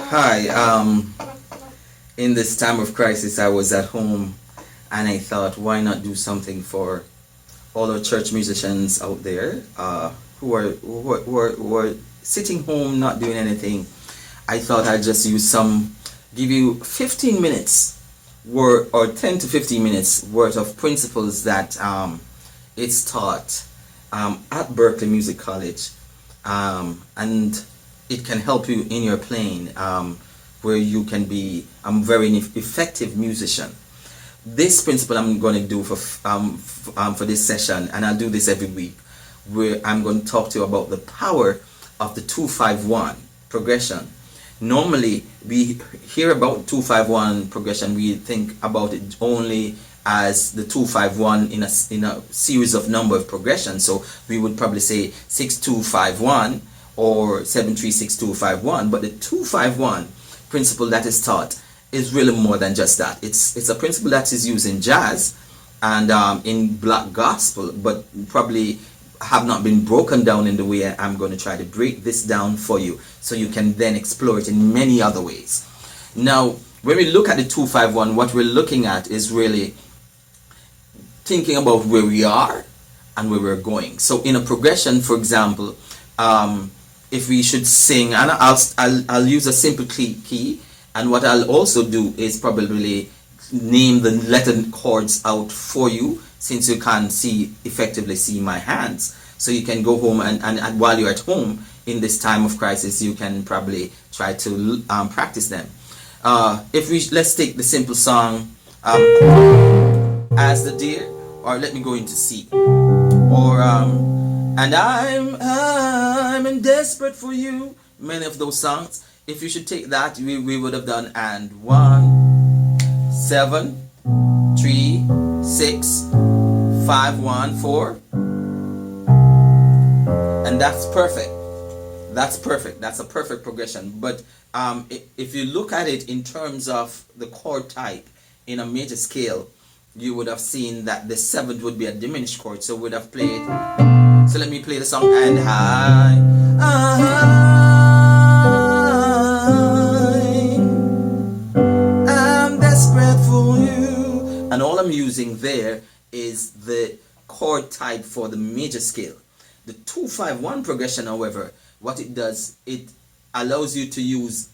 Hi. In this time of crisis, I was at home and I thought, why not do something for all our church musicians out there who are sitting home not doing anything. I thought I'd just give you 15 minutes worth or 10 to 15 minutes worth of principles that it's taught at Berkeley Music College, and it can help you in your playing, where you can be a very effective musician. This principle I'm going to do for this session, and I'll do this every week, where I'm going to talk to you about the power of the 2-5-1 progression. Normally, we hear about 2-5-1 progression, we think about it only as the 2-5-1 in a series of number of progressions. So we would probably say 6-2-5-1 or 7-3-6-2-5-1. But the 2-5-1 principle that is taught is really more than just that. It's a principle that is used in jazz and in black gospel, but probably have not been broken down in the way I'm going to try to break this down for you, so you can then explore it in many other ways. Now, when we look at the 2-5-1, what we're looking at is really thinking about where we are and where we're going. So in a progression, for example, if we should sing, and I'll use a simple key, and what I'll also do is probably name the letter chords out for you, since you can't effectively see my hands. So you can go home and while you're at home in this time of crisis, you can probably try to practice them. Let's take the simple song, As the Deer, or let me go into C, or and I'm desperate for you. Many of those songs, if you should take that, we would have done and 1 7 3 6 5 1 4, and that's perfect. That's a perfect progression. But if you look at it in terms of the chord type in a major scale, you would have seen that the 7th would be a diminished chord, so we would have played. So let me play the song, and I'm desperate for you, and all I'm using there is the chord type for the major scale. The 2-5-1 progression, however, what it does, it allows you to use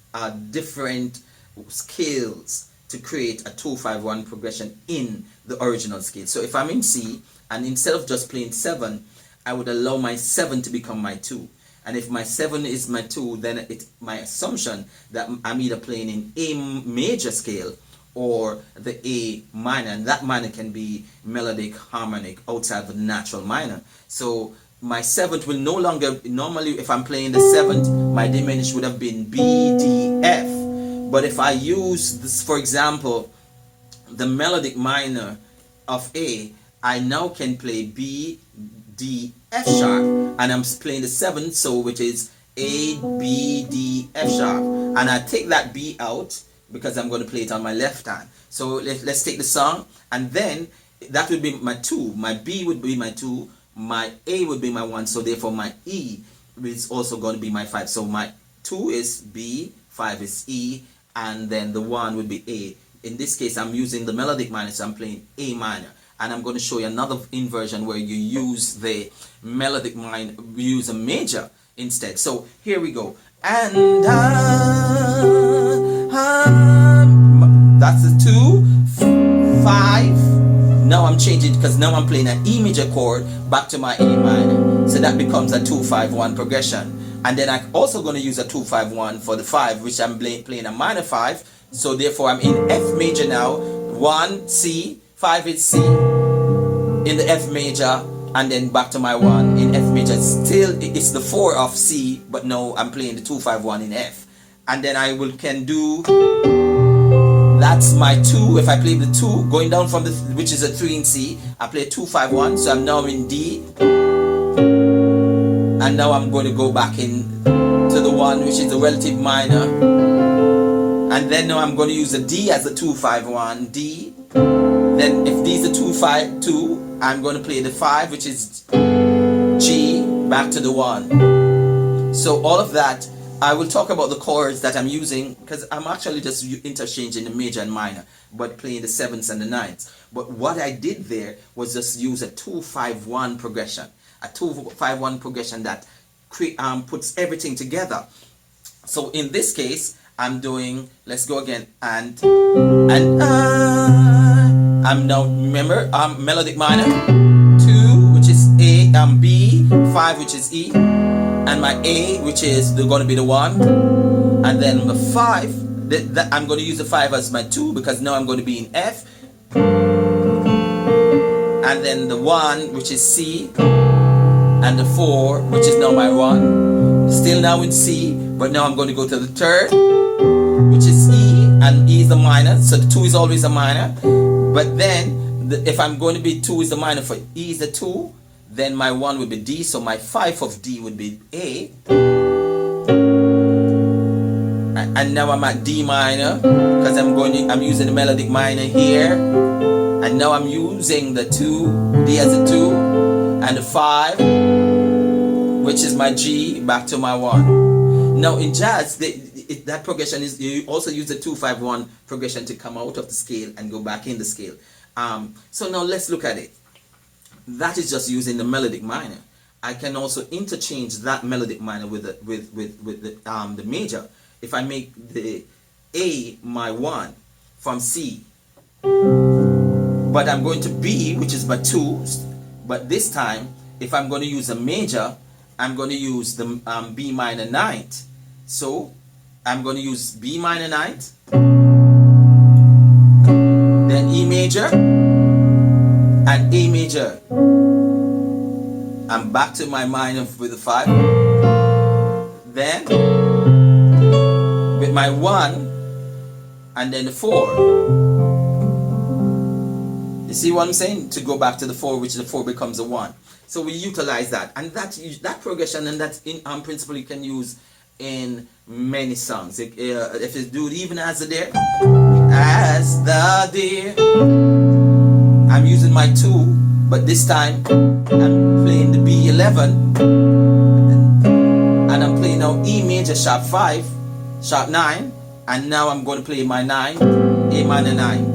different scales to create a 2-5-1 progression in the original scale. So if I'm in C, and instead of just playing 7, I would allow my 7 to become my 2. And if my 7 is my 2, then it's my assumption that I'm either playing in A major scale or the A minor, and that minor can be melodic, harmonic, outside of the natural minor. So my 7th will no longer, normally if I'm playing the 7th, my diminished would have been B, D, F. But if I use this, for example, the melodic minor of A, I now can play B, D, F sharp, and I'm playing the 7th, so which is A, B, D, F sharp, and I take that B out because I'm going to play it on my left hand. So let's take the song, and then that would be my 2, my B would be my 2, my A would be my 1, so therefore my E is also going to be my 5. So my 2 is B, 5 is E, and then the 1 would be A. In this case, I'm using the melodic minor, so I'm playing A minor. And I'm going to show you another inversion where you use the melodic minor, use a major instead. So here we go. And that's the 2, 5. Now I'm changing because now I'm playing an E major chord back to my A minor. So that becomes a 2-5-1 progression. And then I'm also going to use a 2-5-1 for the 5, which I'm playing a minor 5. So therefore I'm in F major now. 1, C, 5 is C in the F major, and then back to my 1 in F major. Still it's the 4 of C, but now I'm playing the 2-5-1 in F. And then I can do, that's my 2. If I play the 2 going down from the, which is a 3 in C, I play 2-5-1, so I'm now in D, and now I'm going to go back in to the 1, which is the relative minor, and then now I'm going to use a D as a 2-5-1, D. Then if D is a 2-5-2, I'm going to play the 5, which is G, back to the 1. So all of that I will talk about the chords that I'm using, because I'm actually just interchanging the major and minor, but playing the sevenths and the ninths. But what I did there was just use a 2-5-1 progression, a 2-5-1 progression that puts everything together. So in this case, I'm doing, let's go again, and I'm now, remember, melodic minor, 2, which is A, B, 5, which is E, and my A, which is going to be the 1, and then the 5, I'm going to use the 5 as my 2, because now I'm going to be in F, and then the 1, which is C, and the 4, which is now my 1, still now in C, but now I'm going to go to the third, which is E, and E is the minor, so the 2 is always a minor. But then if I'm going to be 2 is the minor for E is the 2, then my 1 would be D, so my 5 of D would be A, and now I'm at D minor, because I'm using the melodic minor here, and now I'm using the 2, D as a 2, and the 5, which is my G, back to my 1. Now in jazz, that progression is, you also use the 2-5-1 progression to come out of the scale and go back in the scale. So now let's look at it. That is just using the melodic minor. I can also interchange that melodic minor with the major. If I make the A my 1 from C, but I'm going to B, which is my 2, but this time if I'm going to use a major, I'm going to use the B minor ninth. So I'm going to use B minor ninth, then E major, and A major. I'm back to my minor with the 5. Then with my 1, and then the 4. You see what I'm saying? To go back to the 4, which the 4 becomes a 1. So we utilize that, and that progression and that principle you can use in many songs. If you do it even as the deer, I'm using my 2, but this time I'm playing the B11, and I'm playing now E major sharp 5, sharp 9, and now I'm going to play my 9, A minor 9.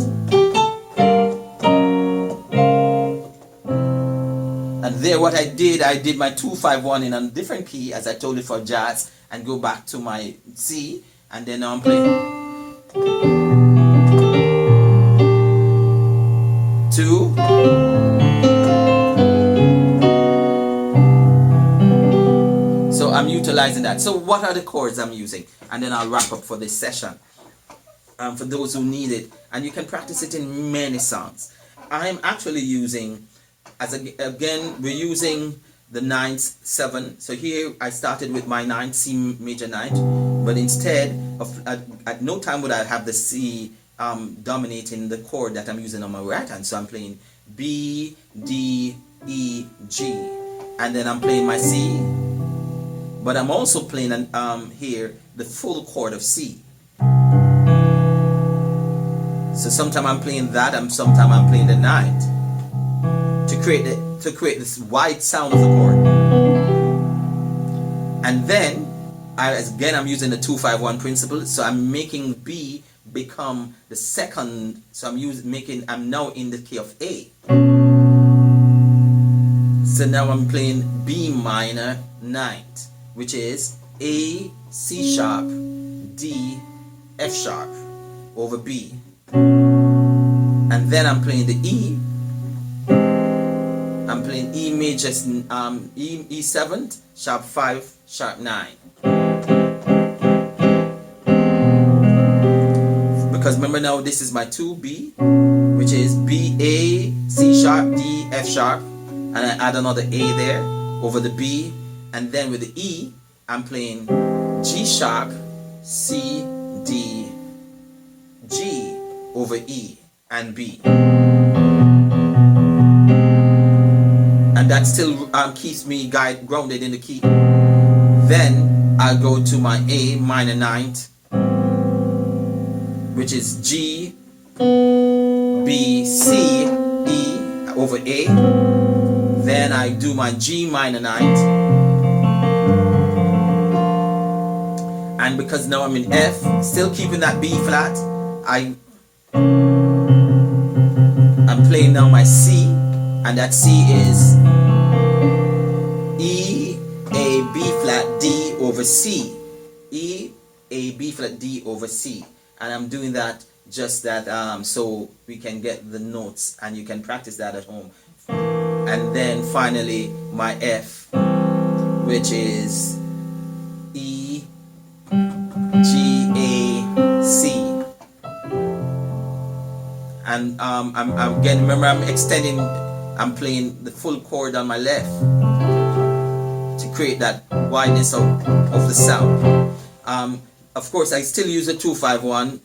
And there what I did my 2-5-1 in a different key, as I told you for jazz, and go back to my C, and then now I'm playing 2, so I'm utilizing that. So what are the chords I'm using? And then I'll wrap up for this session, for those who need it, and you can practice it in many songs. I'm actually using, again, we're using the 9th 7. So here I started with my 9th C major 9th, but instead of at no time would I have the C dominating the chord that I'm using on my right hand. So I'm playing B, D, E, G, and then I'm playing my C, but I'm also playing here the full chord of C. So sometimes I'm playing that, and sometimes I'm playing the 9th to create this wide sound of the chord. And then I'm using the 2-5-1 principle, so I'm making B become the second. So I'm now in the key of A. So now I'm playing B minor 9th, which is A, C sharp, D, F sharp over B. And then I'm playing the E. I'm playing E major, E 7th, sharp 5, sharp 9. Because remember now this is my 2B, which is B, A, C sharp, D, F sharp, and I add another A there over the B, and then with the E, I'm playing G sharp, C, D, G over E and B. And that still keeps me grounded in the key. Then I'll go to my A minor 9th, which is G, B, C, E over A. Then I do my G minor 9th, and because now I'm in F, still keeping that B flat, I'm playing now my C, and that C is E, A, B flat, D over C. E, A, B flat, D over C. And I'm doing that just that so we can get the notes and you can practice that at home. And then finally my F, which is E, G, A, C. And I'm again, remember I'm extending, I'm playing the full chord on my left to create that wideness of the sound. Of course, I still use a 2-5-1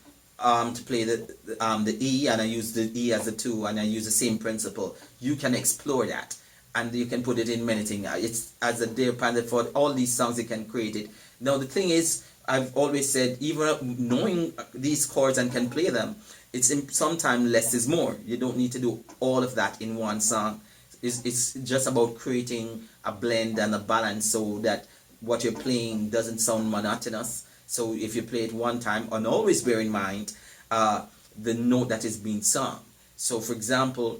to play the E, and I use the E as a 2, and I use the same principle. You can explore that, and you can put it in many things. It's as a deer panther for all these songs, you can create it. Now the thing is, I've always said, even knowing these chords and can play them, it's sometimes less is more. You don't need to do all of that in one song. It's just about creating a blend and a balance so that what you're playing doesn't sound monotonous. So if you play it one time, and always bear in mind the note that is being sung. So for example,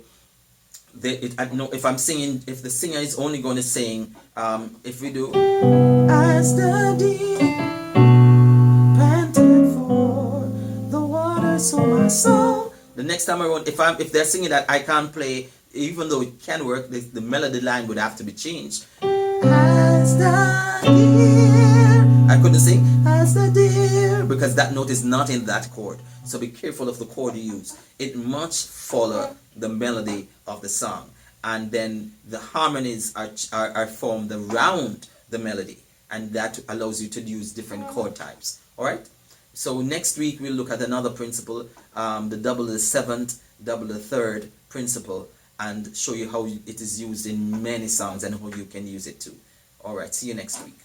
if I'm singing, if the singer is only going to sing, if we do as the deer panted for the water, so my soul. The next time around, if they're singing that, I can't play, even though it can work. The melody line would have to be changed. As the deer, I couldn't sing as the deer because that note is not in that chord. So be careful of the chord you use. It must follow the melody of the song, and then the harmonies are formed around the melody, and that allows you to use different chord types. All right. So next week we'll look at another principle, the double the seventh, double the third principle, and show you how it is used in many songs and how you can use it too. All right. See you next week.